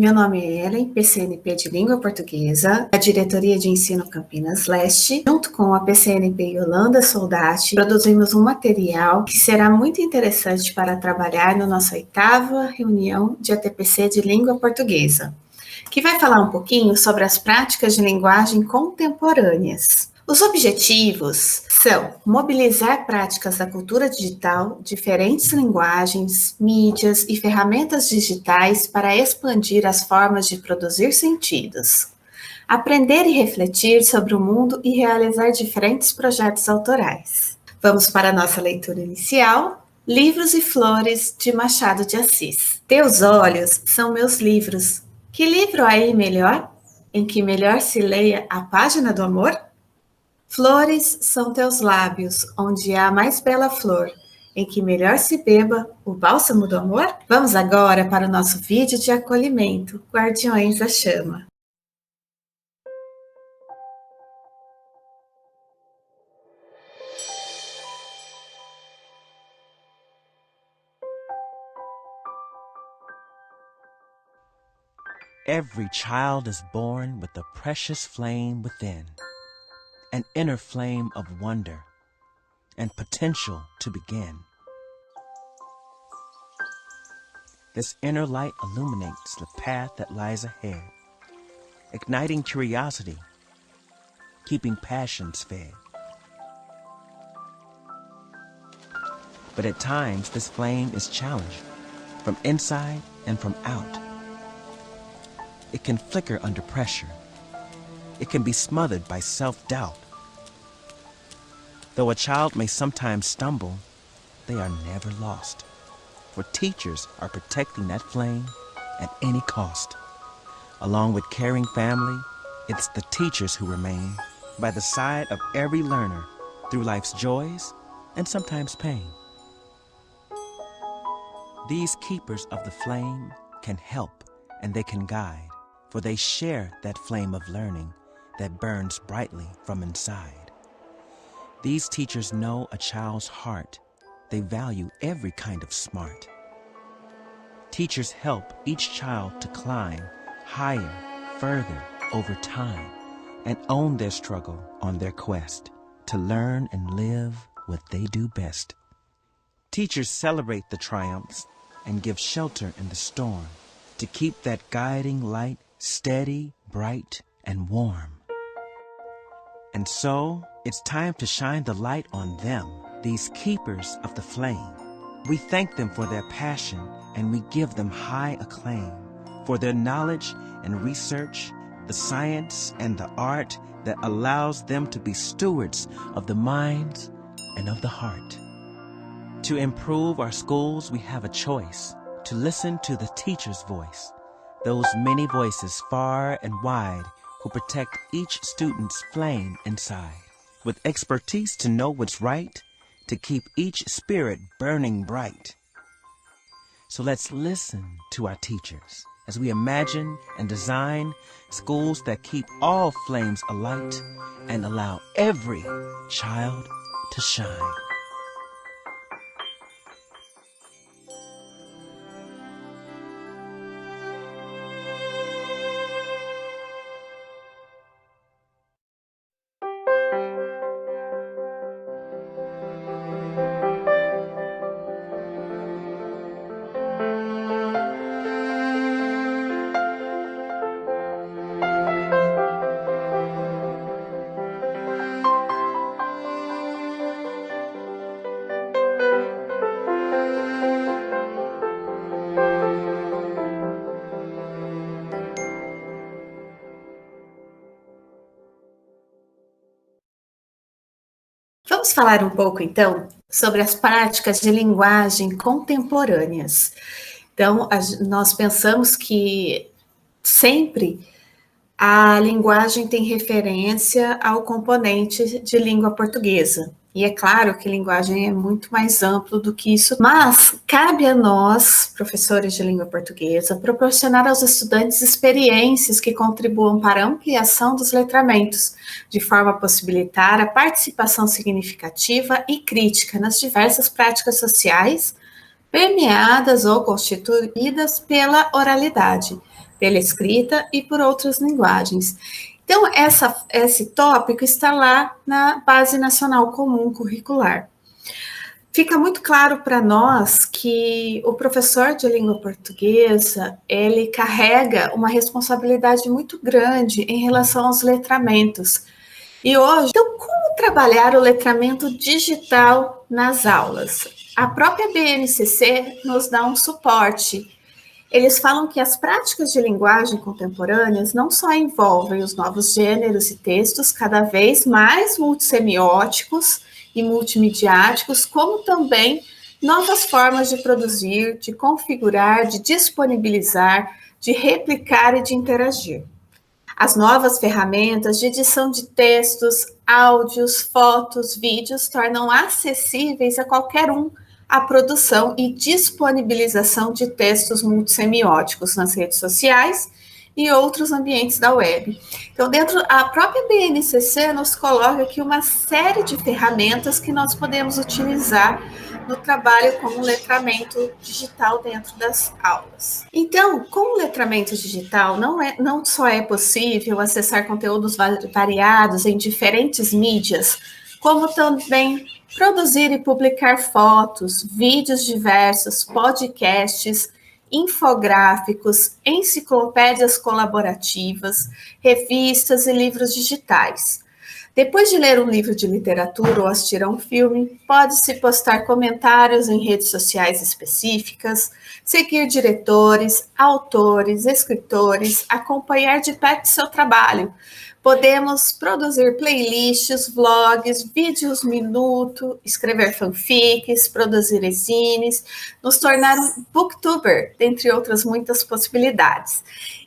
Meu nome é Ellen, PCNP de Língua Portuguesa, da Diretoria de Ensino Campinas Leste. Junto com a PCNP Yolanda Soldati, produzimos um material que será muito interessante para trabalhar na nossa 8ª reunião de ATPC de Língua Portuguesa, que vai falar um pouquinho sobre as práticas de linguagem contemporâneas. Os objetivos são mobilizar práticas da cultura digital, diferentes linguagens, mídias e ferramentas digitais para expandir as formas de produzir sentidos, aprender e refletir sobre o mundo e realizar diferentes projetos autorais. Vamos para a nossa leitura inicial. Livros e Flores, de Machado de Assis. Teus olhos são meus livros. Que livro aí melhor? Em que melhor se leia a página do amor? Flores são teus lábios, onde há a mais bela flor, em que melhor se beba o bálsamo do amor? Vamos agora para o nosso vídeo de acolhimento, Guardiões da Chama. Every child is born with a precious flame within, an inner flame of wonder and potential to begin. This inner light illuminates the path that lies ahead, igniting curiosity, keeping passions fed. But at times, this flame is challenged from inside and from out. It can flicker under pressure. It can be smothered by self-doubt. Though a child may sometimes stumble, they are never lost, for teachers are protecting that flame at any cost. Along with caring family, it's the teachers who remain by the side of every learner through life's joys and sometimes pain. These keepers of the flame can help and they can guide, for they share that flame of learning that burns brightly from inside. These teachers know a child's heart. They value every kind of smart. Teachers help each child to climb higher, further over time, and own their struggle on their quest to learn and live what they do best. Teachers celebrate the triumphs and give shelter in the storm to keep that guiding light steady, bright, and warm. And so, it's time to shine the light on them, these keepers of the flame. We thank them for their passion and we give them high acclaim for their knowledge and research, the science and the art that allows them to be stewards of the minds and of the heart. To improve our schools, we have a choice to listen to the teacher's voice, those many voices far and wide who protect each student's flame inside, with expertise to know what's right, to keep each spirit burning bright. So let's listen to our teachers as we imagine and design schools that keep all flames alight and allow every child to shine. Vamos falar um pouco, então, sobre as práticas de linguagem contemporâneas. Então, nós pensamos que sempre a linguagem tem referência ao componente de língua portuguesa. E é claro que linguagem é muito mais amplo do que isso, mas cabe a nós, professores de língua portuguesa, proporcionar aos estudantes experiências que contribuam para a ampliação dos letramentos, de forma a possibilitar a participação significativa e crítica nas diversas práticas sociais, permeadas ou constituídas pela oralidade, pela escrita e por outras linguagens. Então, esse tópico está lá na Base Nacional Comum Curricular. Fica muito claro para nós que o professor de língua portuguesa, ele carrega uma responsabilidade muito grande em relação aos letramentos. E hoje, então, como trabalhar o letramento digital nas aulas? A própria BNCC nos dá um suporte. Eles falam que as práticas de linguagem contemporâneas não só envolvem os novos gêneros e textos cada vez mais multissemióticos e multimediáticos, como também novas formas de produzir, de configurar, de disponibilizar, de replicar e de interagir. As novas ferramentas de edição de textos, áudios, fotos, vídeos tornam acessíveis a qualquer um a produção e disponibilização de textos multissemióticos nas redes sociais e outros ambientes da web. Então, a própria BNCC nos coloca aqui uma série de ferramentas que nós podemos utilizar no trabalho com o letramento digital dentro das aulas. Então, com o letramento digital, não só é possível acessar conteúdos variados em diferentes mídias, como também produzir e publicar fotos, vídeos diversos, podcasts, infográficos, enciclopédias colaborativas, revistas e livros digitais. Depois de ler um livro de literatura ou assistir a um filme, pode-se postar comentários em redes sociais específicas, seguir diretores, autores, escritores, acompanhar de perto seu trabalho. Podemos produzir playlists, vlogs, vídeos minuto, escrever fanfics, produzir zines, nos tornar um booktuber, dentre outras muitas possibilidades.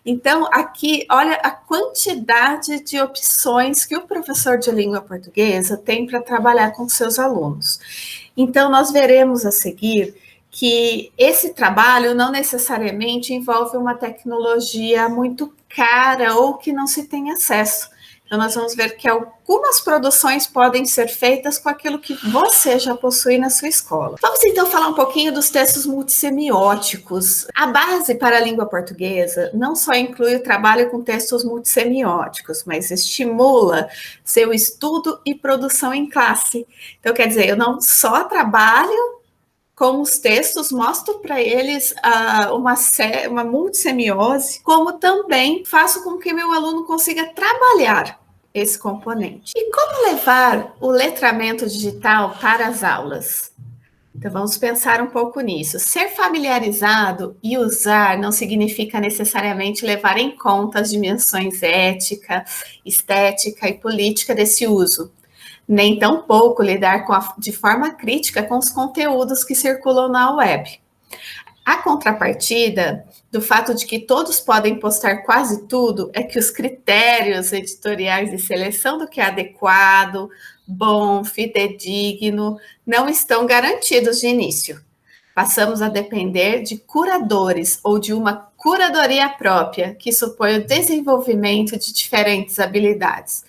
Então, aqui, olha a quantidade de opções que o professor de língua portuguesa tem para trabalhar com seus alunos. Então, nós veremos a seguir que esse trabalho não necessariamente envolve uma tecnologia muito cara ou que não se tem acesso. Então, nós vamos ver que algumas produções podem ser feitas com aquilo que você já possui na sua escola. Vamos, então, falar um pouquinho dos textos multissemióticos. A base para a língua portuguesa não só inclui o trabalho com textos multissemióticos, mas estimula seu estudo e produção em classe. Então, quer dizer, eu não só trabalho com os textos, mostro para eles uma multissemiose, como também faço com que meu aluno consiga trabalhar esse componente. E como levar o letramento digital para as aulas? Então, vamos pensar um pouco nisso. Ser familiarizado e usar não significa necessariamente levar em conta as dimensões ética, estética e política desse uso, nem tampouco lidar de forma crítica com os conteúdos que circulam na web. A contrapartida do fato de que todos podem postar quase tudo é que os critérios editoriais de seleção do que é adequado, bom, fidedigno, não estão garantidos de início. Passamos a depender de curadores ou de uma curadoria própria, que supõe o desenvolvimento de diferentes habilidades.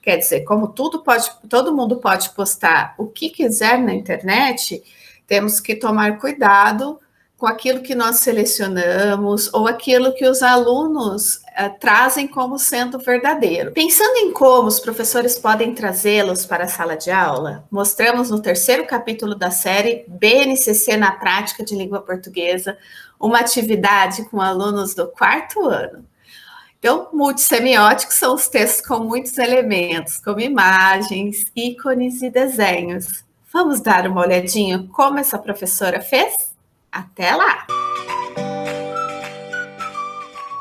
Quer dizer, como todo mundo pode postar o que quiser na internet, temos que tomar cuidado com aquilo que nós selecionamos ou aquilo que os alunos trazem como sendo verdadeiro. Pensando em como os professores podem trazê-los para a sala de aula, mostramos no 3º capítulo da série BNCC na Prática de Língua Portuguesa, uma atividade com alunos do 4º ano. Então, multissemióticos são os textos com muitos elementos, como imagens, ícones e desenhos. Vamos dar uma olhadinha como essa professora fez? Até lá!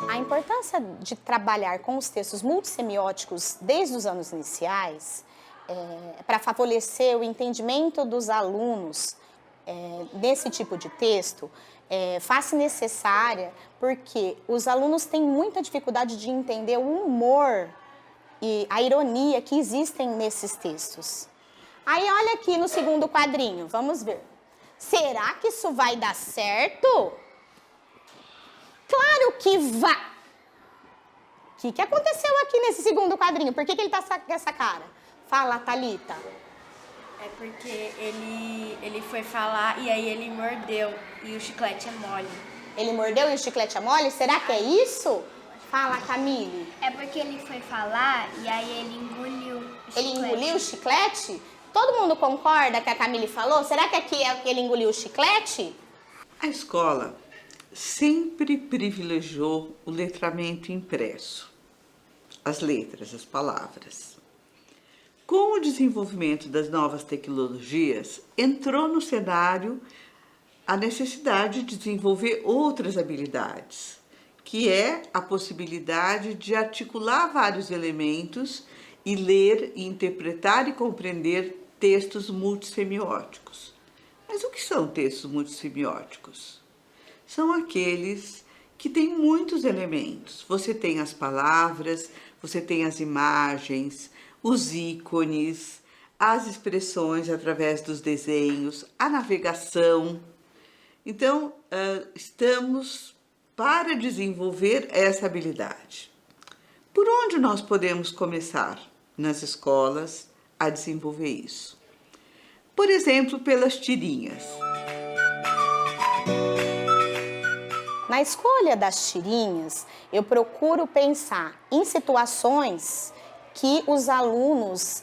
A importância de trabalhar com os textos multissemióticos desde os anos iniciais para favorecer o entendimento dos alunos nesse tipo de texto faz-se necessária porque os alunos têm muita dificuldade de entender o humor e a ironia que existem nesses textos. Aí olha aqui no 2º quadrinho, vamos ver. Será que isso vai dar certo? Claro que vai! O que aconteceu aqui nesse 2º quadrinho? Por que ele tá com essa cara? Fala, Thalita. É porque ele foi falar e aí ele mordeu e o chiclete é mole. Ele mordeu e o chiclete é mole? Será que é isso? Fala, Camille. É porque ele foi falar e aí ele engoliu o chiclete. Ele engoliu o chiclete? Todo mundo concorda que a Camille falou? Será que aqui é que ele engoliu o chiclete? A escola sempre privilegiou o letramento impresso, as letras, as palavras. Com o desenvolvimento das novas tecnologias, entrou no cenário a necessidade de desenvolver outras habilidades, que é a possibilidade de articular vários elementos e ler, interpretar e compreender textos multissemióticos. Mas o que são textos multissemióticos? São aqueles que têm muitos elementos. Você tem as palavras, você tem as imagens, os ícones, as expressões através dos desenhos, a navegação. Então, estamos para desenvolver essa habilidade. Por onde nós podemos começar nas escolas a desenvolver isso? Por exemplo, pelas tirinhas. Na escolha das tirinhas, eu procuro pensar em situações que os alunos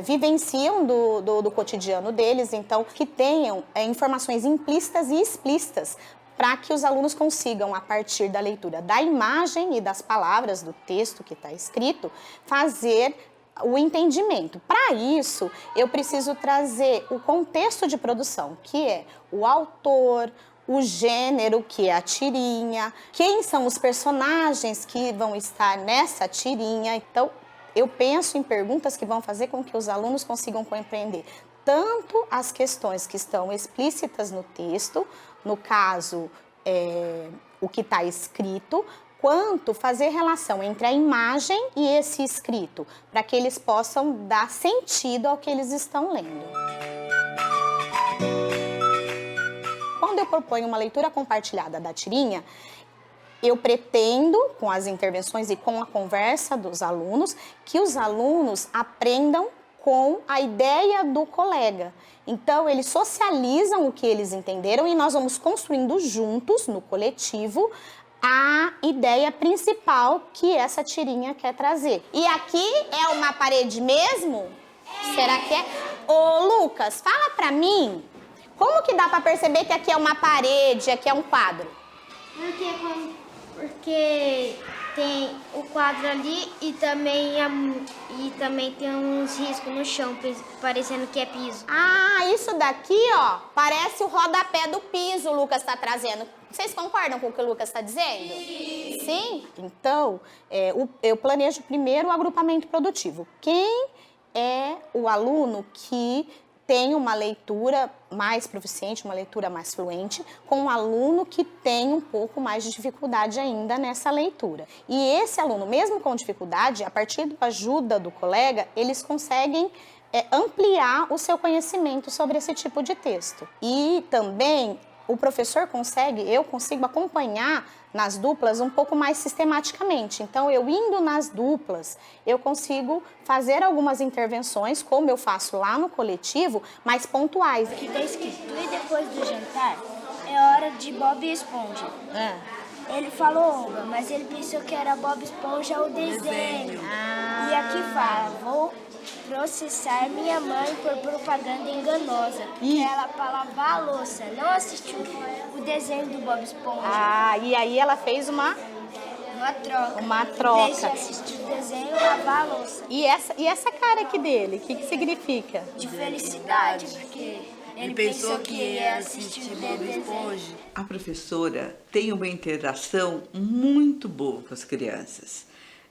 vivenciam do cotidiano deles, então que tenham informações implícitas e explícitas, para que os alunos consigam, a partir da leitura da imagem e das palavras do texto que está escrito, fazer o entendimento. Para isso, eu preciso trazer o contexto de produção, que é o autor, o gênero, que é a tirinha, quem são os personagens que vão estar nessa tirinha. Então, eu penso em perguntas que vão fazer com que os alunos consigam compreender tanto as questões que estão explícitas no texto, no caso, o que está escrito, quanto fazer relação entre a imagem e esse escrito, para que eles possam dar sentido ao que eles estão lendo. Quando eu proponho uma leitura compartilhada da tirinha, eu pretendo, com as intervenções e com a conversa dos alunos, que os alunos aprendam com a ideia do colega. Então, eles socializam o que eles entenderam e nós vamos construindo juntos, no coletivo, a ideia principal que essa tirinha quer trazer. E aqui é uma parede mesmo? Será que é? Ô, Lucas, fala pra mim, como que dá pra perceber que aqui é uma parede, aqui é um quadro? Porque tem o quadro ali e também tem uns riscos no chão, parecendo que é piso. Ah, isso daqui, ó, parece o rodapé do piso, o Lucas está trazendo. Vocês concordam com o que o Lucas está dizendo? Sim. Sim? Então, eu planejo primeiro o agrupamento produtivo. Quem é o aluno que tem uma leitura mais proficiente, uma leitura mais fluente, com um aluno que tem um pouco mais de dificuldade ainda nessa leitura. E esse aluno, mesmo com dificuldade, a partir da ajuda do colega, eles conseguem ampliar o seu conhecimento sobre esse tipo de texto. E também o professor eu consigo acompanhar nas duplas um pouco mais sistematicamente. Então, eu indo nas duplas, eu consigo fazer algumas intervenções, como eu faço lá no coletivo, mais pontuais. Aqui está escrito, e depois do jantar, é hora de Bob Esponja. Ele falou Oba, mas ele pensou que era Bob Esponja o desenho. E aqui fala, vou processar minha mãe por propaganda enganosa, porque ela para lavar a louça, não assistiu o desenho do Bob Esponja. Ah, e aí ela fez uma troca. Uma troca. Deixa assistir o desenho e lavar a louça. E essa cara aqui dele, o que significa? De felicidade, porque ele pensou que ia assistir o Bob Esponja. A professora tem uma interação muito boa com as crianças.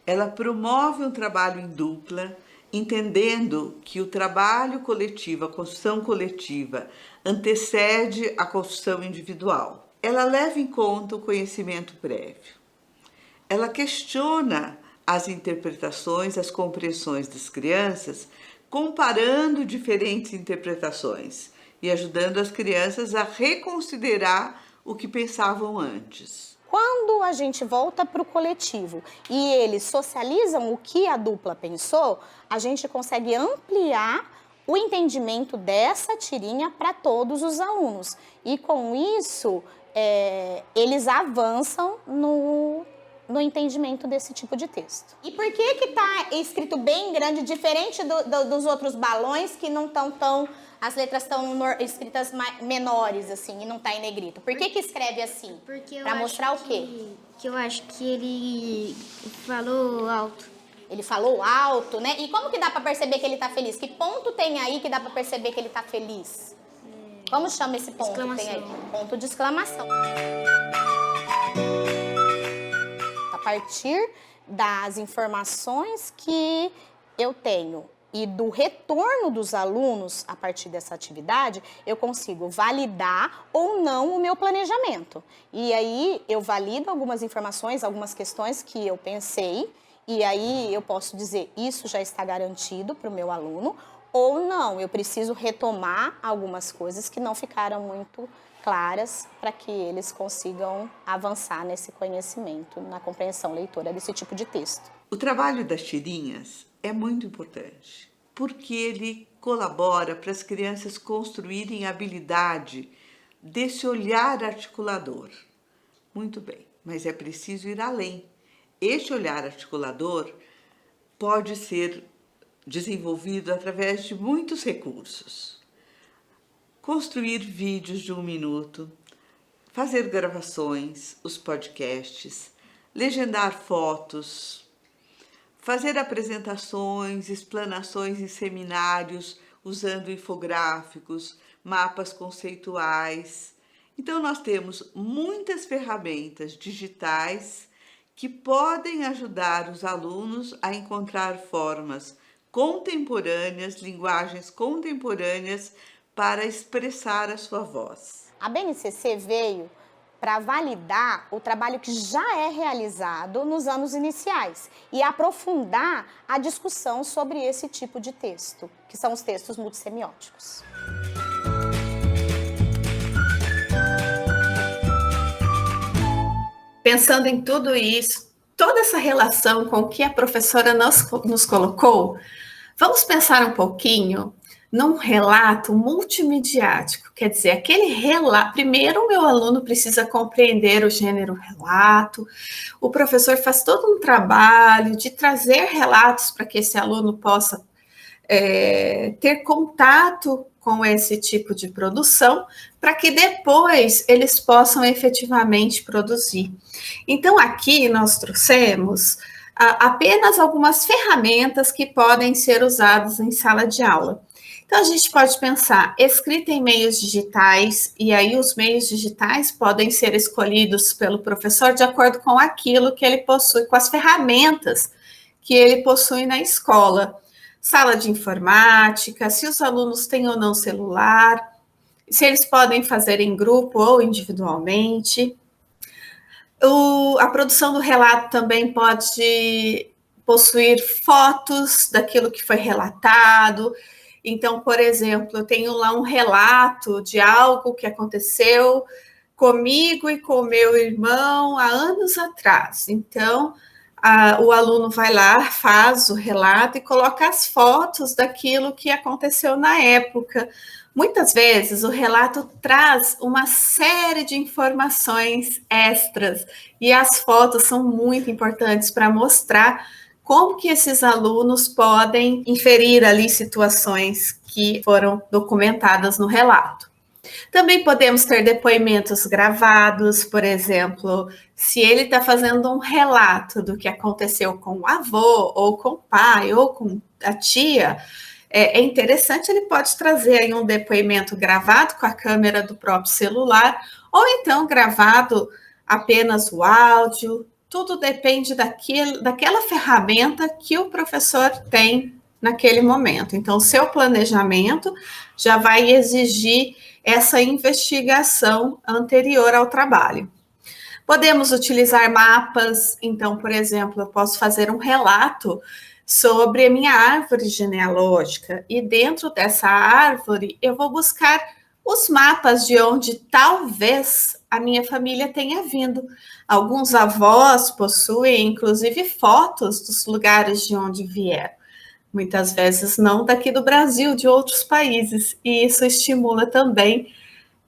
Ela promove um trabalho em dupla, entendendo que o trabalho coletivo, a construção coletiva, antecede a construção individual. Ela leva em conta o conhecimento prévio. Ela questiona as interpretações, as compreensões das crianças, comparando diferentes interpretações e ajudando as crianças a reconsiderar o que pensavam antes. Quando a gente volta para o coletivo e eles socializam o que a dupla pensou, a gente consegue ampliar o entendimento dessa tirinha para todos os alunos. E com isso, eles avançam no entendimento desse tipo de texto. E por que que tá escrito bem grande, diferente dos outros balões que não estão tão... As letras estão escritas menores, assim, e não tá em negrito. Por que que escreve assim? Para mostrar o quê? Que eu acho que ele falou alto. Ele falou alto, né? E como que dá para perceber que ele tá feliz? Que ponto tem aí que dá para perceber que ele tá feliz? Como chama esse ponto que tem aí? Ponto de exclamação. A partir das informações que eu tenho e do retorno dos alunos a partir dessa atividade, eu consigo validar ou não o meu planejamento. E aí eu valido algumas informações, algumas questões que eu pensei, e aí eu posso dizer, isso já está garantido para o meu aluno, ou não, eu preciso retomar algumas coisas que não ficaram muito claras para que eles consigam avançar nesse conhecimento, na compreensão leitora desse tipo de texto. O trabalho das tirinhas é muito importante, porque ele colabora para as crianças construírem a habilidade desse olhar articulador. Muito bem, mas é preciso ir além. Este olhar articulador pode ser desenvolvido através de muitos recursos. Construir vídeos de 1 minuto, fazer gravações, os podcasts, legendar fotos, fazer apresentações, explanações em seminários usando infográficos, mapas conceituais. Então, nós temos muitas ferramentas digitais que podem ajudar os alunos a encontrar formas contemporâneas, linguagens contemporâneas para expressar a sua voz. A BNCC veio para validar o trabalho que já é realizado nos anos iniciais e aprofundar a discussão sobre esse tipo de texto, que são os textos multissemióticos. Pensando em tudo isso, toda essa relação com o que a professora nos colocou, vamos pensar um pouquinho num relato multimediático. Quer dizer, aquele relato... Primeiro, o meu aluno precisa compreender o gênero relato. O professor faz todo um trabalho de trazer relatos para que esse aluno possa ter contato com esse tipo de produção, para que depois eles possam efetivamente produzir. Então, aqui nós trouxemos apenas algumas ferramentas que podem ser usadas em sala de aula. Então, a gente pode pensar escrita em meios digitais, e aí os meios digitais podem ser escolhidos pelo professor de acordo com aquilo que ele possui, com as ferramentas que ele possui na escola. Sala de informática, se os alunos têm ou não celular, se eles podem fazer em grupo ou individualmente. A produção do relato também pode possuir fotos daquilo que foi relatado. Então, por exemplo, eu tenho lá um relato de algo que aconteceu comigo e com o meu irmão há anos atrás. Então, o aluno vai lá, faz o relato e coloca as fotos daquilo que aconteceu na época. Muitas vezes o relato traz uma série de informações extras e as fotos são muito importantes para mostrar como que esses alunos podem inferir ali situações que foram documentadas no relato. Também podemos ter depoimentos gravados, por exemplo, se ele está fazendo um relato do que aconteceu com o avô, ou com o pai, ou com a tia, é interessante, ele pode trazer aí um depoimento gravado com a câmera do próprio celular, ou então gravado apenas o áudio. Tudo depende daquela ferramenta que o professor tem naquele momento. Então, o seu planejamento já vai exigir essa investigação anterior ao trabalho. Podemos utilizar mapas. Então, por exemplo, eu posso fazer um relato sobre a minha árvore genealógica e dentro dessa árvore eu vou buscar os mapas de onde talvez a minha família tenha vindo. Alguns avós possuem, inclusive, fotos dos lugares de onde vieram. Muitas vezes não daqui do Brasil, de outros países. E isso estimula também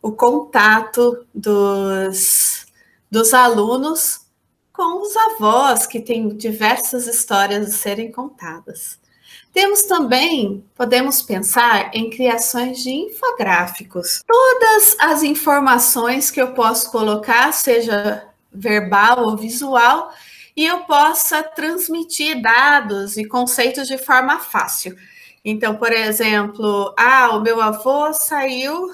o contato dos alunos com os avós, que têm diversas histórias a serem contadas. Temos também, podemos pensar em criações de infográficos. Todas as informações que eu posso colocar, seja verbal ou visual, e eu possa transmitir dados e conceitos de forma fácil. Então, por exemplo, o meu avô saiu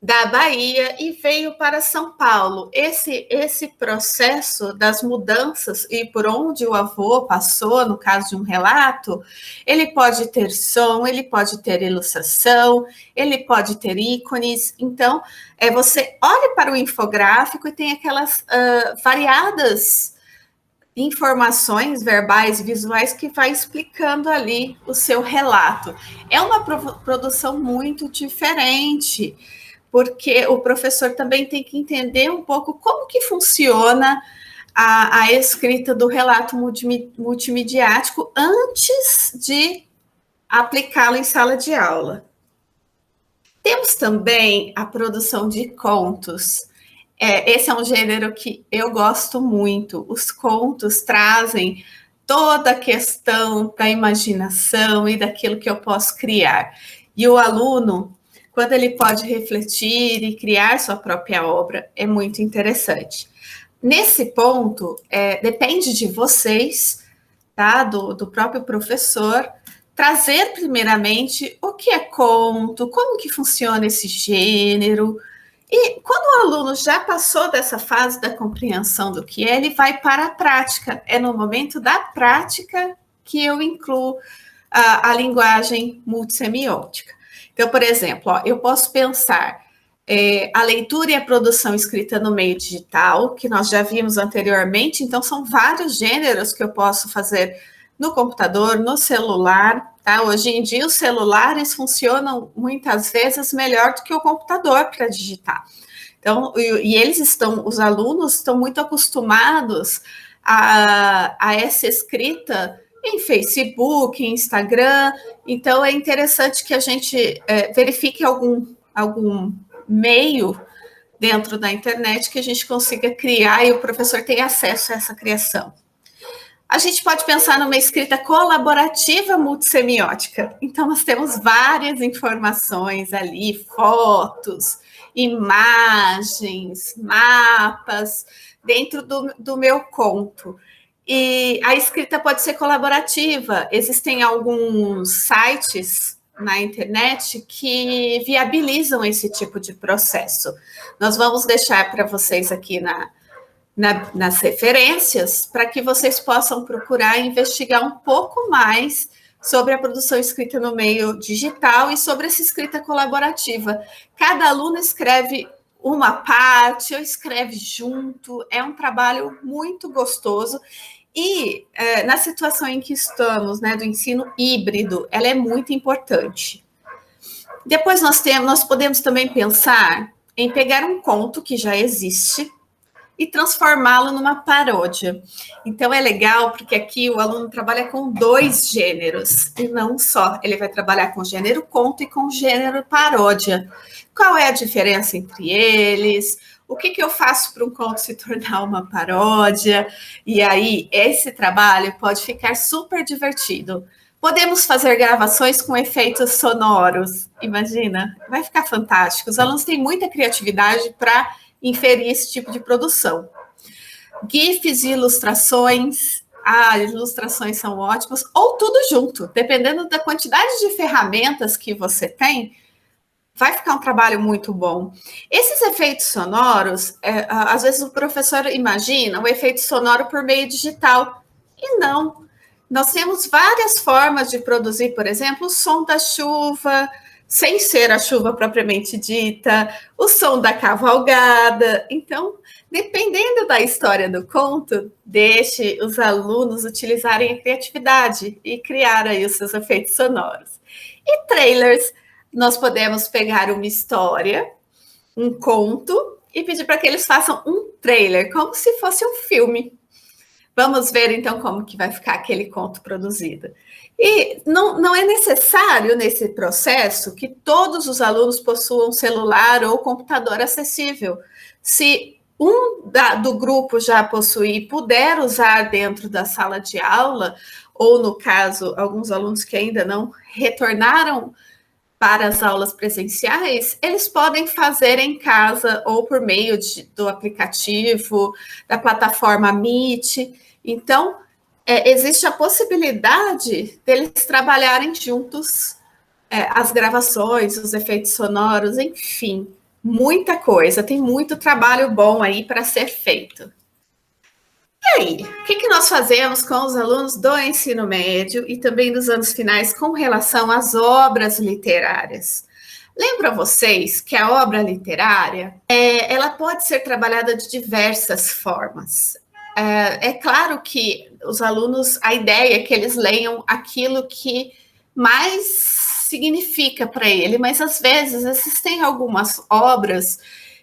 da Bahia e veio para São Paulo. Esse processo das mudanças e por onde o avô passou, no caso de um relato, ele pode ter som, ele pode ter ilustração, ele pode ter ícones. Então, você olha para o infográfico e tem aquelas variadas informações verbais e visuais que vai explicando ali o seu relato. É uma produção muito diferente, porque o professor também tem que entender um pouco como que funciona a escrita do relato multimediático antes de aplicá-lo em sala de aula. Temos também a produção de contos. Esse é um gênero que eu gosto muito. Os contos trazem toda a questão da imaginação e daquilo que eu posso criar. E o aluno, quando ele pode refletir e criar sua própria obra, é muito interessante. Nesse ponto, depende de vocês, tá? Do próprio professor, trazer primeiramente o que é conto, como que funciona esse gênero. E quando o aluno já passou dessa fase da compreensão do que é, ele vai para a prática. É no momento da prática que eu incluo a linguagem multissemiótica. Então, por exemplo, eu posso pensar a leitura e a produção escrita no meio digital, que nós já vimos anteriormente, então são vários gêneros que eu posso fazer no computador, no celular, tá? Hoje em dia os celulares funcionam muitas vezes melhor do que o computador para digitar. Então, os alunos estão muito acostumados a essa escrita em Facebook, em Instagram. Então, é interessante que a gente verifique algum meio dentro da internet que a gente consiga criar e o professor tenha acesso a essa criação. A gente pode pensar numa escrita colaborativa multissemiótica. Então, nós temos várias informações ali, fotos, imagens, mapas, dentro do meu conto. E a escrita pode ser colaborativa. Existem alguns sites na internet que viabilizam esse tipo de processo. Nós vamos deixar para vocês aqui nas referências, para que vocês possam procurar investigar um pouco mais sobre a produção escrita no meio digital e sobre essa escrita colaborativa. Cada aluno escreve uma parte, ou escreve junto, é um trabalho muito gostoso. E na situação em que estamos, né, do ensino híbrido, ela é muito importante. Depois nós podemos também pensar em pegar um conto que já existe e transformá-lo numa paródia. Então, é legal, porque aqui o aluno trabalha com 2 gêneros, e não só. Ele vai trabalhar com gênero conto e com gênero paródia. Qual é a diferença entre eles? O que eu faço para um conto se tornar uma paródia? E aí, esse trabalho pode ficar super divertido. Podemos fazer gravações com efeitos sonoros. Imagina, vai ficar fantástico. Os alunos têm muita criatividade para inferir esse tipo de produção. GIFs e ilustrações. Ilustrações são ótimas. Ou tudo junto. Dependendo da quantidade de ferramentas que você tem, vai ficar um trabalho muito bom. Esses efeitos sonoros, às vezes o professor imagina o efeito sonoro por meio digital. E não. Nós temos várias formas de produzir, por exemplo, o som da chuva, sem ser a chuva propriamente dita, o som da cavalgada. Então, dependendo da história do conto, deixe os alunos utilizarem a criatividade e criar aí os seus efeitos sonoros. E trailers, nós podemos pegar uma história, um conto, e pedir para que eles façam um trailer, como se fosse um filme. Vamos ver, então, como que vai ficar aquele conto produzido. E não é necessário, nesse processo, que todos os alunos possuam celular ou computador acessível. Se do grupo já possuir e puder usar dentro da sala de aula, ou, no caso, alguns alunos que ainda não retornaram para as aulas presenciais, eles podem fazer em casa ou por meio do aplicativo, da plataforma Meet. Então, existe a possibilidade deles trabalharem juntos, as gravações, os efeitos sonoros, enfim, muita coisa. Tem muito trabalho bom aí para ser feito. E aí, o que nós fazemos com os alunos do ensino médio e também dos anos finais com relação às obras literárias? Lembro a vocês que a obra literária, ela pode ser trabalhada de diversas formas. É claro que os alunos, a ideia é que eles leiam aquilo que mais significa para ele, mas às vezes existem algumas obras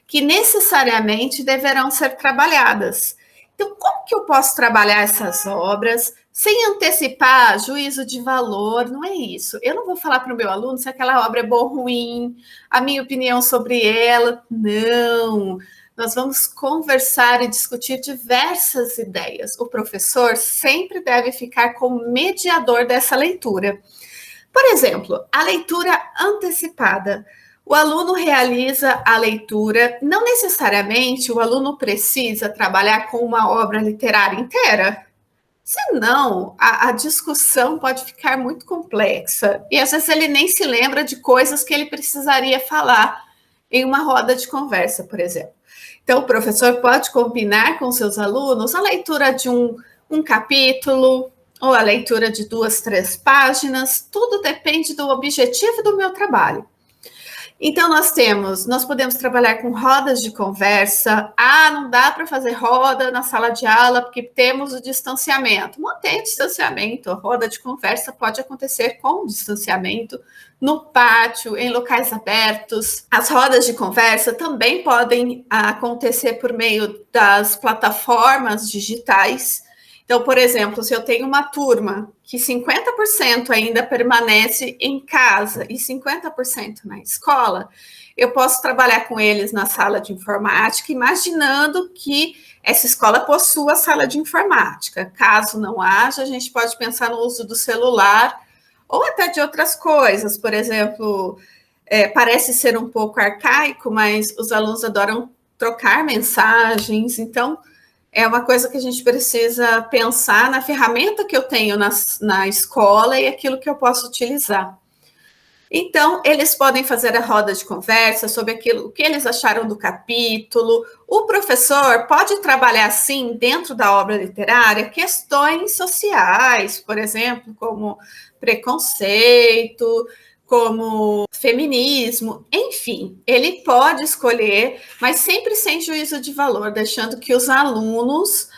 que necessariamente deverão ser trabalhadas. Então, como que eu posso trabalhar essas obras sem antecipar juízo de valor? Não é isso. Eu não vou falar para o meu aluno se aquela obra é boa ou ruim, a minha opinião sobre ela. Não. Nós vamos conversar e discutir diversas ideias. O professor sempre deve ficar como mediador dessa leitura. Por exemplo, a leitura antecipada. O aluno realiza a leitura, não necessariamente o aluno precisa trabalhar com uma obra literária inteira, senão a discussão pode ficar muito complexa e às vezes ele nem se lembra de coisas que ele precisaria falar em uma roda de conversa, por exemplo. Então, o professor pode combinar com seus alunos a leitura de um capítulo ou a leitura de 2, 3 páginas, tudo depende do objetivo do meu trabalho. Então, nós podemos trabalhar com rodas de conversa. Não dá para fazer roda na sala de aula porque temos o distanciamento. Mantém o distanciamento, a roda de conversa pode acontecer com distanciamento, no pátio, em locais abertos. As rodas de conversa também podem acontecer por meio das plataformas digitais. Então, por exemplo, se eu tenho uma turma que 50% ainda permanece em casa e 50% na escola, eu posso trabalhar com eles na sala de informática, imaginando que essa escola possua a sala de informática. Caso não haja, a gente pode pensar no uso do celular ou até de outras coisas. Por exemplo, parece ser um pouco arcaico, mas os alunos adoram trocar mensagens, então é uma coisa que a gente precisa pensar na ferramenta que eu tenho na escola e aquilo que eu posso utilizar. Então, eles podem fazer a roda de conversa sobre o que eles acharam do capítulo. O professor pode trabalhar, sim, dentro da obra literária, questões sociais, por exemplo, como preconceito, como feminismo, enfim, ele pode escolher, mas sempre sem juízo de valor, deixando que os alunos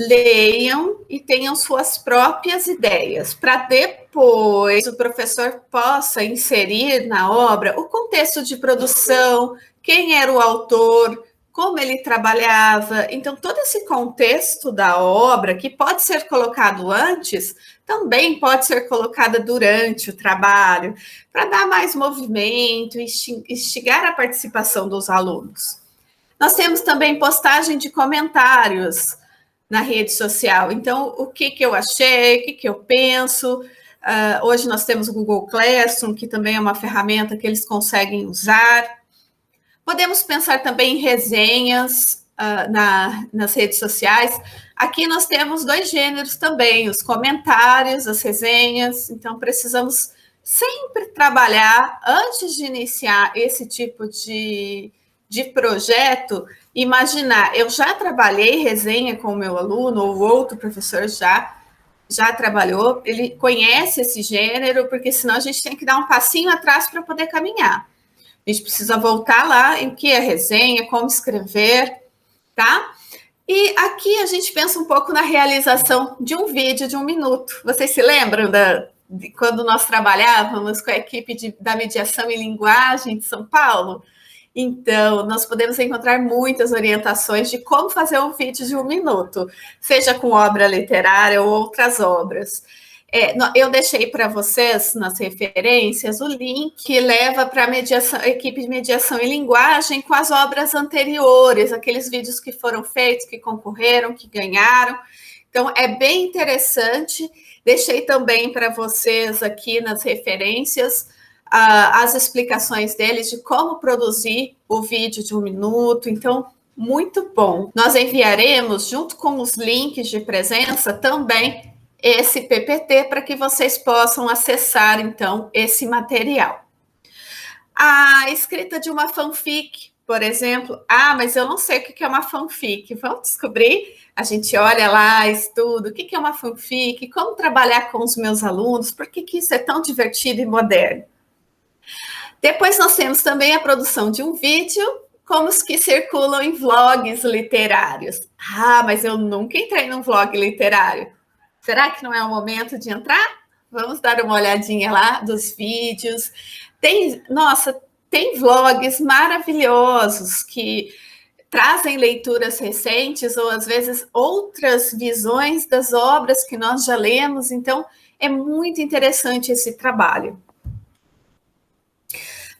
leiam e tenham suas próprias ideias, para depois o professor possa inserir na obra o contexto de produção, quem era o autor, como ele trabalhava. Então, todo esse contexto da obra, que pode ser colocado antes, também pode ser colocado durante o trabalho, para dar mais movimento e instigar a participação dos alunos. Nós temos também postagem de comentários na rede social. Então, o que eu achei, o que eu penso. Hoje nós temos o Google Classroom, que também é uma ferramenta que eles conseguem usar. Podemos pensar também em resenhas nas redes sociais. Aqui nós temos 2 gêneros também, os comentários, as resenhas. Então, precisamos sempre trabalhar, antes de iniciar esse tipo de projeto, imaginar, eu já trabalhei resenha com o meu aluno, ou outro professor já trabalhou, ele conhece esse gênero, porque senão a gente tem que dar um passinho atrás para poder caminhar. A gente precisa voltar lá em que é resenha, como escrever, tá? E aqui a gente pensa um pouco na realização de um vídeo de 1 minuto. Vocês se lembram de quando nós trabalhávamos com a equipe da mediação em linguagem de São Paulo? Então, nós podemos encontrar muitas orientações de como fazer um vídeo de 1 minuto, seja com obra literária ou outras obras. Eu deixei para vocês, nas referências, o link que leva para a equipe de mediação em linguagem com as obras anteriores, aqueles vídeos que foram feitos, que concorreram, que ganharam. Então, é bem interessante. Deixei também para vocês aqui nas referências as explicações deles de como produzir o vídeo de 1 minuto. Então, muito bom. Nós enviaremos, junto com os links de presença, também esse PPT para que vocês possam acessar, então, esse material. A escrita de uma fanfic, por exemplo. Mas eu não sei o que é uma fanfic. Vamos descobrir? A gente olha lá, estuda o que é uma fanfic, como trabalhar com os meus alunos, por que isso é tão divertido e moderno. Depois nós temos também a produção de um vídeo, como os que circulam em vlogs literários. Mas eu nunca entrei num vlog literário. Será que não é o momento de entrar? Vamos dar uma olhadinha lá dos vídeos. Tem vlogs maravilhosos que trazem leituras recentes ou, às vezes, outras visões das obras que nós já lemos. Então, é muito interessante esse trabalho.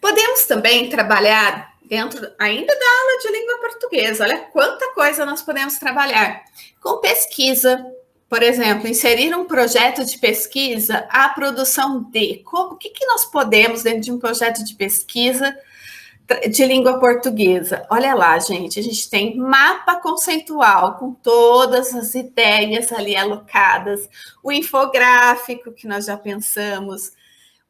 Podemos também trabalhar dentro ainda da aula de língua portuguesa. Olha quanta coisa nós podemos trabalhar. Com pesquisa, por exemplo, inserir um projeto de pesquisa, a produção de... O que nós podemos, dentro de um projeto de pesquisa de língua portuguesa? Olha lá, gente, a gente tem mapa conceitual com todas as ideias ali alocadas, o infográfico que nós já pensamos,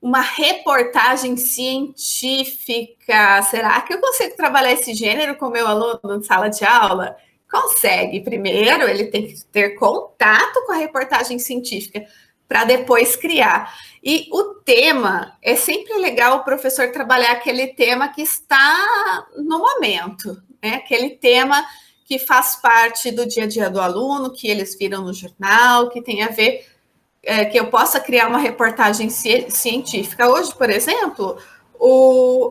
uma reportagem científica. Será que eu consigo trabalhar esse gênero com o meu aluno na sala de aula? Consegue. Primeiro, ele tem que ter contato com a reportagem científica para depois criar. E o tema, é sempre legal o professor trabalhar aquele tema que está no momento, né? Aquele tema que faz parte do dia a dia do aluno, que eles viram no jornal, que tem a ver, que eu possa criar uma reportagem científica. Hoje, por exemplo,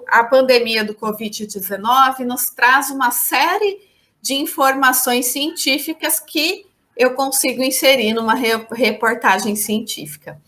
a pandemia do Covid-19 nos traz uma série de informações científicas que eu consigo inserir numa reportagem científica.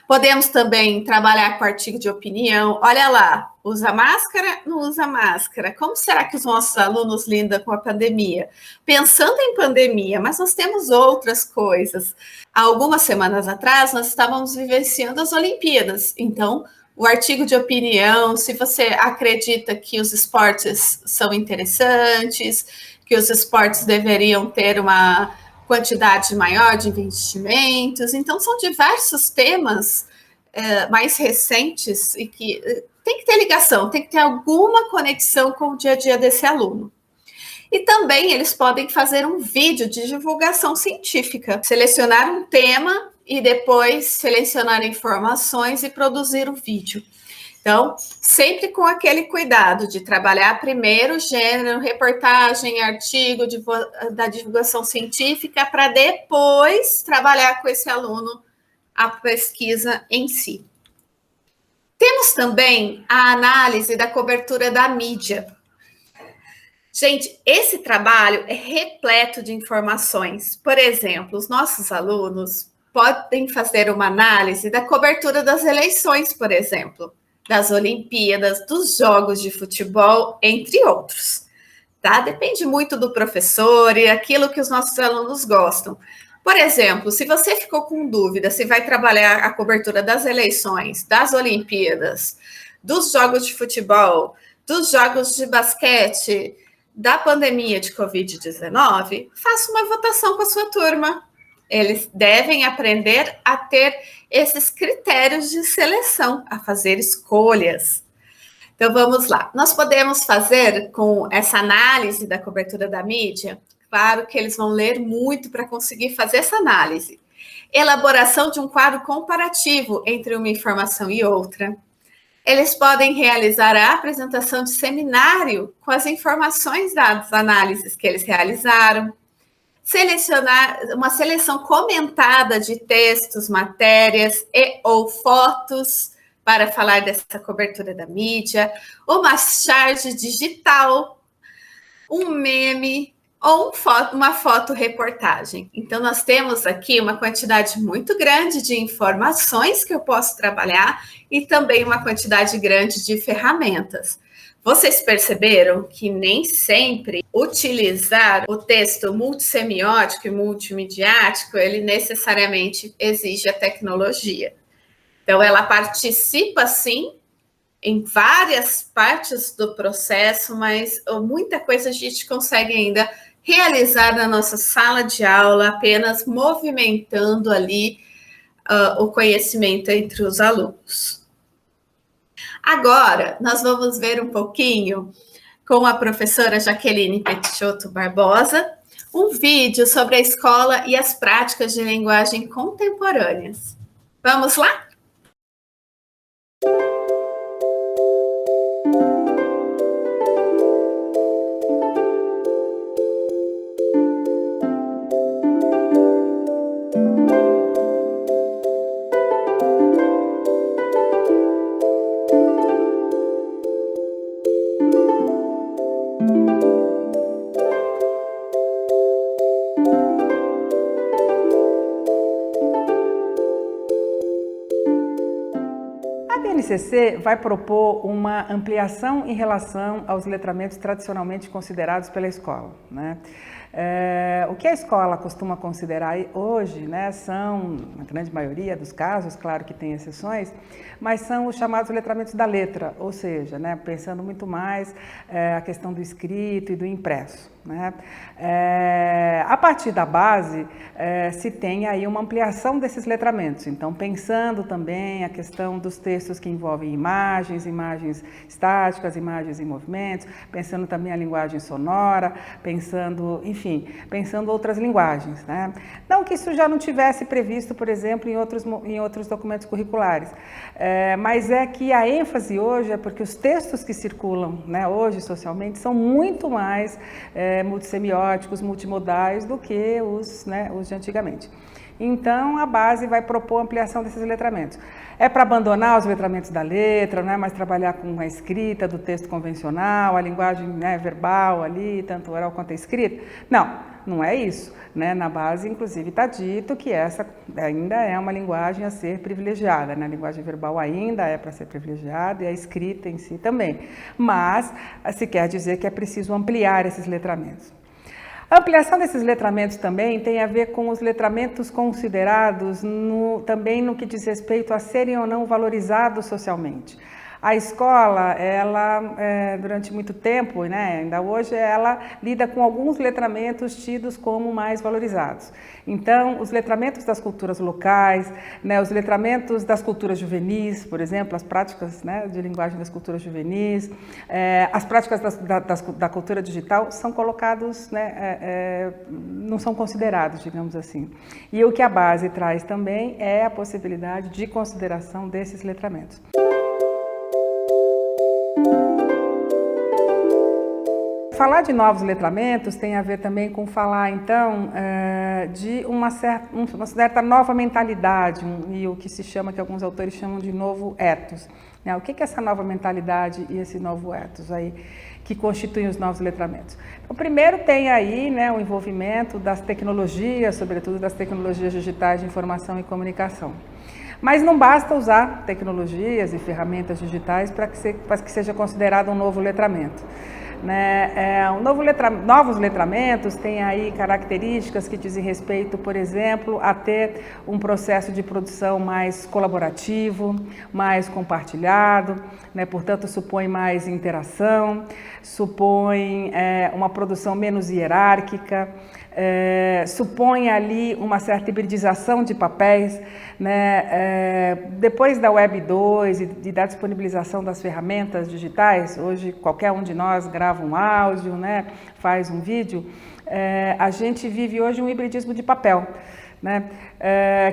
Podemos também trabalhar com artigo de opinião. Olha lá, usa máscara, não usa máscara? Como será que os nossos alunos lidam com a pandemia? Pensando em pandemia, mas nós temos outras coisas. Há algumas semanas atrás, nós estávamos vivenciando as Olimpíadas. Então, o artigo de opinião, se você acredita que os esportes são interessantes, que os esportes deveriam ter uma quantidade maior de investimentos. Então, são diversos temas mais recentes e que tem que ter ligação, tem que ter alguma conexão com o dia a dia desse aluno. E também eles podem fazer um vídeo de divulgação científica, selecionar um tema e depois selecionar informações e produzir o vídeo. Então, sempre com aquele cuidado de trabalhar primeiro o gênero, reportagem, artigo da divulgação científica, para depois trabalhar com esse aluno a pesquisa em si. Temos também a análise da cobertura da mídia. Gente, esse trabalho é repleto de informações. Por exemplo, os nossos alunos podem fazer uma análise da cobertura das eleições, por exemplo, das Olimpíadas, dos jogos de futebol, entre outros. Tá? Depende muito do professor e aquilo que os nossos alunos gostam. Por exemplo, se você ficou com dúvida se vai trabalhar a cobertura das eleições, das Olimpíadas, dos jogos de futebol, dos jogos de basquete, da pandemia de Covid-19, faça uma votação com a sua turma. Eles devem aprender a ter esses critérios de seleção, a fazer escolhas. Então, vamos lá. Nós podemos fazer, com essa análise da cobertura da mídia, claro que eles vão ler muito para conseguir fazer essa análise. Elaboração de um quadro comparativo entre uma informação e outra. Eles podem realizar a apresentação de seminário com as informações das análises que eles realizaram. Selecionar uma seleção comentada de textos, matérias e ou fotos para falar dessa cobertura da mídia, uma charge digital, um meme ou uma fotoreportagem. Então, nós temos aqui uma quantidade muito grande de informações que eu posso trabalhar e também uma quantidade grande de ferramentas. Vocês perceberam que nem sempre utilizar o texto multissemiótico e multimediático, ele necessariamente exige a tecnologia. Então, ela participa, sim, em várias partes do processo, mas muita coisa a gente consegue ainda realizar na nossa sala de aula, apenas movimentando ali o conhecimento entre os alunos. Agora, nós vamos ver um pouquinho com a professora Jaqueline Peixoto Barbosa, um vídeo sobre a escola e as práticas de linguagem contemporâneas. Vamos lá? A BNCC vai propor uma ampliação em relação aos letramentos tradicionalmente considerados pela escola, né? O que a escola costuma considerar hoje, né, são, na grande maioria dos casos, claro que tem exceções, mas são os chamados letramentos da letra, ou seja, né, pensando muito mais a questão do escrito e do impresso, né? A partir da base, se tem aí uma ampliação desses letramentos, então pensando também a questão dos textos que envolvem imagens, imagens estáticas, imagens em movimentos, pensando também a linguagem sonora, pensando, enfim, pensando outras linguagens, né? Não que isso já não tivesse previsto, por exemplo, em outros documentos curriculares, mas é que a ênfase hoje é porque os textos que circulam, né, hoje socialmente são muito mais multissemióticos, multimodais do que os de antigamente. Então, a base vai propor ampliação desses letramentos. É para abandonar os letramentos da letra, não é mais trabalhar com a escrita do texto convencional, a linguagem, né, verbal ali, tanto oral quanto a escrita? Não, não é isso, né? Na base, inclusive, está dito que essa ainda é uma linguagem a ser privilegiada, né? A linguagem verbal ainda é para ser privilegiada e a escrita em si também. Mas se quer dizer que é preciso ampliar esses letramentos. A ampliação desses letramentos também tem a ver com os letramentos considerados também no que diz respeito a serem ou não valorizados socialmente. A escola, ela, durante muito tempo, né, ainda hoje, ela lida com alguns letramentos tidos como mais valorizados. Então, os letramentos das culturas locais, né, os letramentos das culturas juvenis, por exemplo, as práticas, né, de linguagem das culturas juvenis, as práticas da cultura digital são colocados, né, não são considerados, digamos assim. E o que a base traz também é a possibilidade de consideração desses letramentos. Falar de novos letramentos tem a ver também com falar, então, de uma certa nova mentalidade, e o que se chama, que alguns autores chamam de novo ethos. Né? O que é essa nova mentalidade e esse novo ethos aí, que constituem os novos letramentos? O primeiro tem aí, né, o envolvimento das tecnologias, sobretudo das tecnologias digitais de informação e comunicação. Mas não basta usar tecnologias e ferramentas digitais para que seja considerado um novo letramento. Né? Novos letramentos têm aí características que dizem respeito, por exemplo, a ter um processo de produção mais colaborativo, mais compartilhado, né? Portanto, supõe mais interação, supõe uma produção menos hierárquica, supõe ali uma certa hibridização de papéis, né? Depois da Web 2 e da disponibilização das ferramentas digitais, hoje qualquer um de nós grava um áudio, né? Faz um vídeo, a gente vive hoje um hibridismo de papel. Né?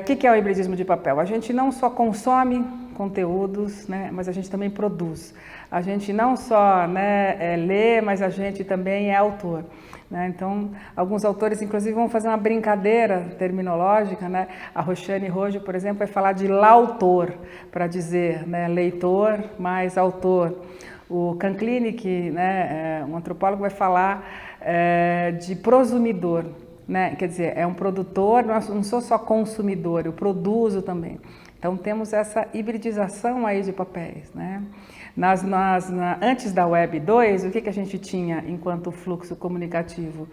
O que é o hibridismo de papel? A gente não só consome conteúdos, né, mas a gente também produz. A gente não só, né, lê, mas a gente também é autor. Né? Então, alguns autores, inclusive, vão fazer uma brincadeira terminológica. Né? A Roxane Rojo, por exemplo, vai falar de lautor, para dizer, né, leitor mais autor. O Kanclinic, né, um antropólogo, vai falar de prosumidor. Né? Quer dizer, é um produtor, não sou só consumidor, eu produzo também. Então, temos essa hibridização aí de papéis. Né? Antes da Web 2, o que a gente tinha enquanto fluxo comunicativo?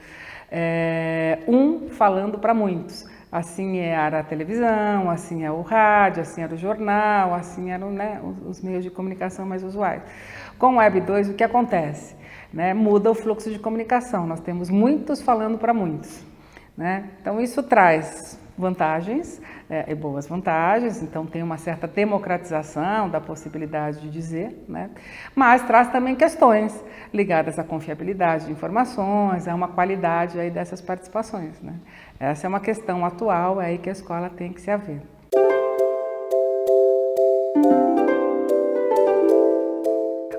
Falando para muitos. Assim era a televisão, assim é o rádio, assim era o jornal, assim eram, né, os meios de comunicação mais usuais. Com o Web 2, o que acontece? Né? Muda o fluxo de comunicação, nós temos muitos falando para muitos. Né? Então, isso traz vantagens e boas vantagens, então tem uma certa democratização da possibilidade de dizer, né? Mas traz também questões ligadas à confiabilidade de informações, a uma qualidade aí dessas participações. Né? Essa é uma questão atual aí que a escola tem que se haver.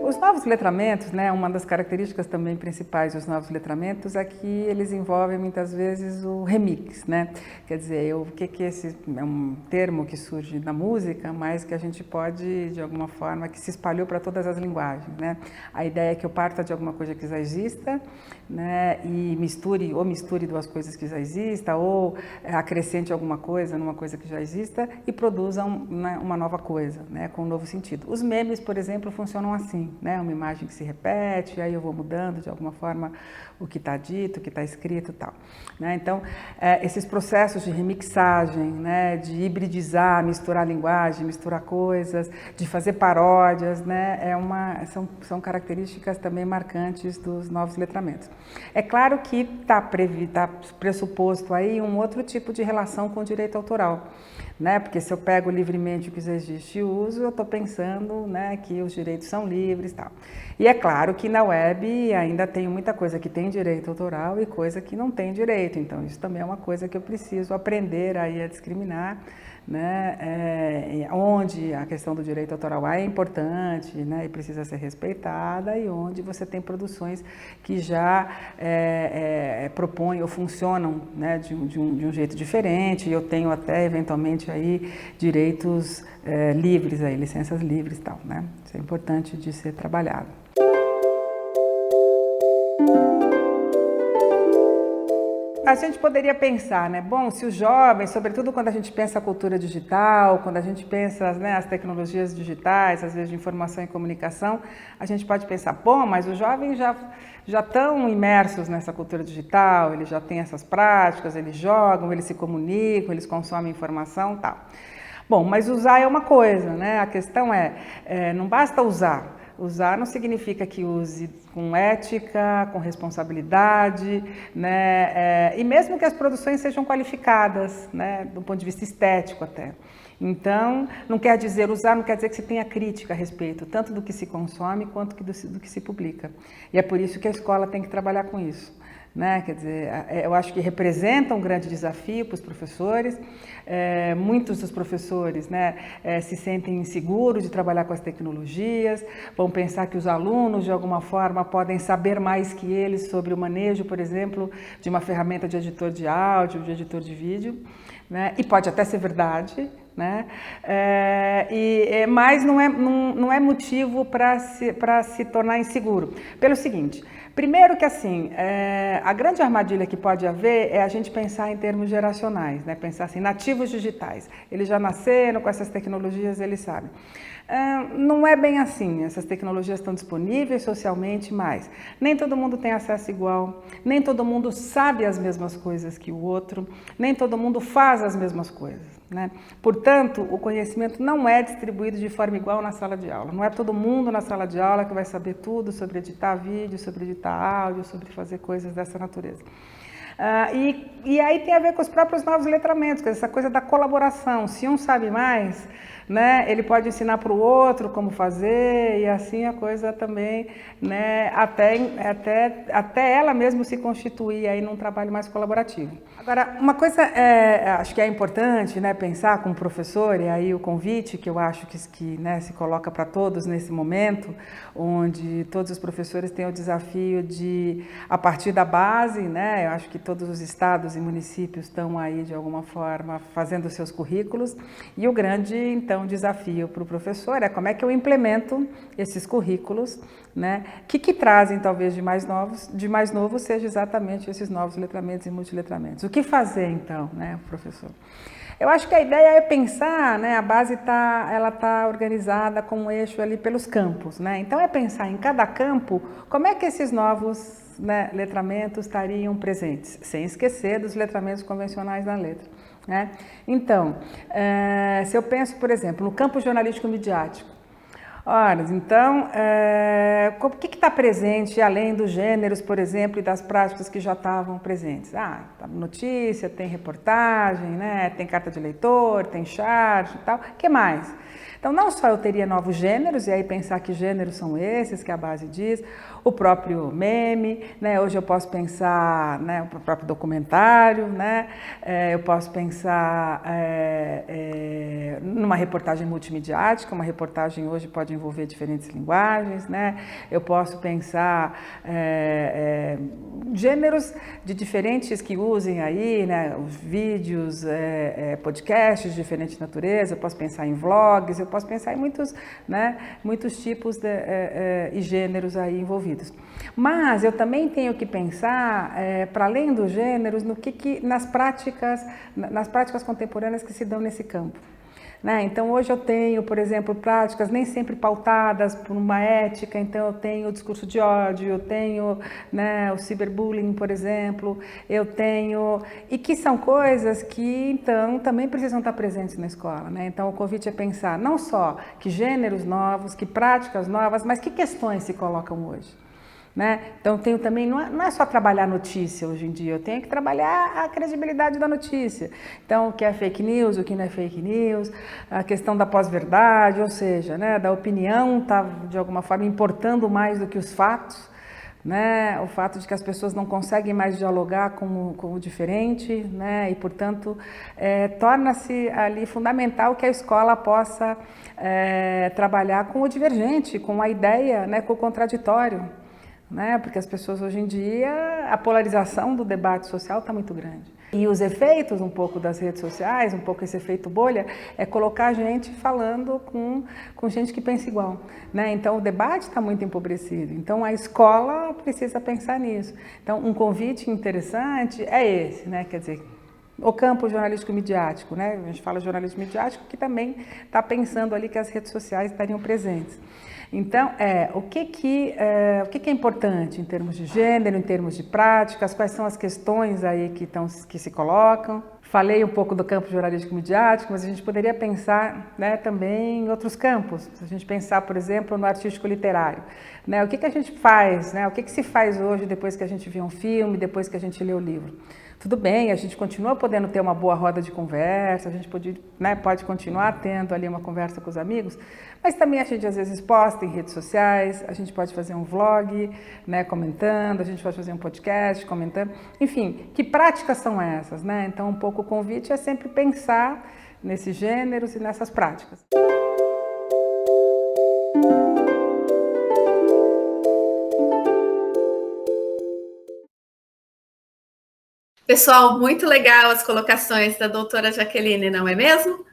Os novos letramentos, né, uma das características também principais dos novos letramentos é que eles envolvem muitas vezes o remix, né? Quer dizer, o que esse é um termo que surge na música, mas que a gente pode, de alguma forma, que se espalhou para todas as linguagens, né? A ideia é que eu parta de alguma coisa que já exista, né, e misture duas coisas que já existam, ou acrescente alguma coisa numa coisa que já exista e produza uma nova coisa, né, com um novo sentido. Os memes, por exemplo, funcionam assim. Né, uma imagem que se repete, aí eu vou mudando de alguma forma o que está dito, o que está escrito e tal. Né? Então, esses processos de remixagem, né, de hibridizar, misturar linguagem, misturar coisas, de fazer paródias, né, são características também marcantes dos novos letramentos. É claro que está pressuposto aí um outro tipo de relação com o direito autoral. Né? Porque se eu pego livremente o que já existe e uso, eu estou pensando, né, que os direitos são livres e tal. E é claro que na web ainda tem muita coisa que tem direito autoral e coisa que não tem direito. Então, isso também é uma coisa que eu preciso aprender aí a discriminar, né? Onde a questão do direito autoral é importante, né, e precisa ser respeitada, e onde você tem produções que já propõem ou funcionam, né, de um jeito diferente, e eu tenho até eventualmente aí direitos livres, aí, licenças livres e tal. Né? Isso é importante de ser trabalhado. A gente poderia pensar, né? Bom, se os jovens, sobretudo quando a gente pensa a cultura digital, quando a gente pensa, né, as tecnologias digitais, às vezes de informação e comunicação, a gente pode pensar, bom, mas os jovens já estão imersos nessa cultura digital, eles já têm essas práticas, eles jogam, eles se comunicam, eles consomem informação e tal. Bom, mas usar é uma coisa, né? A questão não basta usar. Usar não significa que use com ética, com responsabilidade, né? E mesmo que as produções sejam qualificadas, né? Do ponto de vista estético até. Então, não quer dizer, usar não quer dizer que você tenha crítica a respeito, tanto do que se consome quanto do que se publica. E é por isso que a escola tem que trabalhar com isso. Né? Quer dizer, eu acho que representa um grande desafio para os professores. Muitos dos professores, né, se sentem inseguros de trabalhar com as tecnologias, vão pensar que os alunos, de alguma forma, podem saber mais que eles sobre o manejo, por exemplo, de uma ferramenta de editor de áudio, de editor de vídeo, né? E pode até ser verdade, né? Mas não é motivo para se tornar inseguro. Pelo seguinte, primeiro que assim, a grande armadilha que pode haver é a gente pensar em termos geracionais, né? Pensar assim, nativos digitais. Eles já nasceram com essas tecnologias, eles sabem. Não é bem assim, essas tecnologias estão disponíveis socialmente, mas nem todo mundo tem acesso igual, nem todo mundo sabe as mesmas coisas que o outro, nem todo mundo faz as mesmas coisas. Né? Portanto, o conhecimento não é distribuído de forma igual na sala de aula. Não é todo mundo na sala de aula que vai saber tudo sobre editar vídeo, sobre editar áudio, sobre fazer coisas dessa natureza. E aí tem a ver com os próprios novos letramentos, essa coisa da colaboração. Se um sabe mais, né, ele pode ensinar para o outro como fazer, e assim a coisa também, né, até ela mesma se constituir aí num trabalho mais colaborativo. Agora, uma coisa acho que é importante, né, pensar como professor, e aí o convite que eu acho que né, se coloca para todos nesse momento, onde todos os professores têm o desafio de, a partir da base, né, eu acho que todos os estados e municípios estão aí de alguma forma fazendo seus currículos, e o grande, então, desafio para o professor é como é que eu implemento esses currículos, né, que trazem talvez de mais novo seja exatamente esses novos letramentos e multiletramentos. O que fazer então, né, professor? Eu acho que a ideia é pensar, né, a base ela tá organizada com um eixo ali pelos campos, né? Então é pensar em cada campo como é que esses novos, né, letramentos estariam presentes, sem esquecer dos letramentos convencionais da letra, né? Então, se eu penso, por exemplo, no campo jornalístico midiático, ora, então, o que está presente além dos gêneros, por exemplo, e das práticas que já estavam presentes? Tá notícia, tem reportagem, né? Tem carta de leitor, tem charge e tal. O que mais? Então, não só eu teria novos gêneros, e aí pensar que gêneros são esses que a base diz, o próprio meme, né? Hoje eu posso pensar, né, o próprio documentário, né? Eu posso pensar numa reportagem multimediática, uma reportagem hoje pode envolver diferentes linguagens, né? Eu posso pensar gêneros de diferentes que usem aí, né? Os vídeos, podcasts de diferente natureza, eu posso pensar em vlogs, eu posso pensar em muitos, né, muitos tipos e gêneros aí envolvidos. Mas eu também tenho que pensar, para além dos gêneros, nas práticas contemporâneas que se dão nesse campo. Né? Então, hoje eu tenho, por exemplo, práticas nem sempre pautadas por uma ética, então eu tenho o discurso de ódio, eu tenho, né, o ciberbullying, por exemplo, e que são coisas que, então, também precisam estar presentes na escola. Né? Então, o convite é pensar não só que gêneros novos, que práticas novas, mas que questões se colocam hoje. Né? Então, tenho também, não é só trabalhar notícia hoje em dia, eu tenho que trabalhar a credibilidade da notícia. Então, o que é fake news, o que não é fake news, a questão da pós-verdade, ou seja, né, da opinião está, de alguma forma, importando mais do que os fatos, né? O fato de que as pessoas não conseguem mais dialogar com o diferente, né? E, portanto, torna-se ali fundamental que a escola possa trabalhar com o divergente, com a ideia, né, com o contraditório. Né? Porque as pessoas hoje em dia, a polarização do debate social está muito grande. E os efeitos um pouco das redes sociais, um pouco esse efeito bolha, é colocar a gente falando com gente que pensa igual. Né? Então o debate está muito empobrecido, então a escola precisa pensar nisso. Então um convite interessante é esse, né? Quer dizer, o campo jornalístico midiático, né? A gente fala jornalismo midiático que também está pensando ali que as redes sociais estariam presentes. Então, o que é importante em termos de gênero, em termos de práticas, quais são as questões aí que se colocam? Falei um pouco do campo jornalístico midiático, mas a gente poderia pensar, né, também em outros campos. Se a gente pensar, por exemplo, no artístico literário, né, o que a gente faz, né, o que se faz hoje depois que a gente vê um filme, depois que a gente lê o livro? Tudo bem, a gente continua podendo ter uma boa roda de conversa, a gente pode continuar tendo ali uma conversa com os amigos, mas também a gente às vezes posta em redes sociais, a gente pode fazer um vlog, né, comentando, a gente pode fazer um podcast comentando, enfim, que práticas são essas, né? Então, um pouco o convite é sempre pensar nesses gêneros e nessas práticas. Pessoal, muito legal as colocações da doutora Jaqueline, não é mesmo?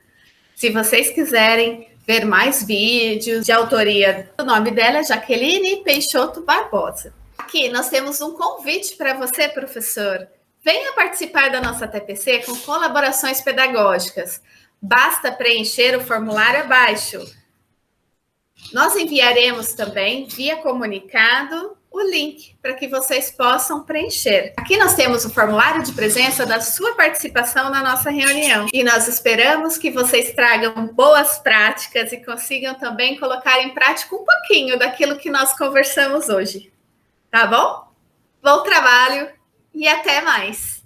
Se vocês quiserem ver mais vídeos de autoria, o nome dela é Jaqueline Peixoto Barbosa. Aqui nós temos um convite para você, professor. Venha participar da nossa TPC com colaborações pedagógicas. Basta preencher o formulário abaixo. Nós enviaremos também, via comunicado, o link para que vocês possam preencher. Aqui nós temos o formulário de presença da sua participação na nossa reunião. E nós esperamos que vocês tragam boas práticas e consigam também colocar em prática um pouquinho daquilo que nós conversamos hoje. Tá bom? Bom trabalho e até mais!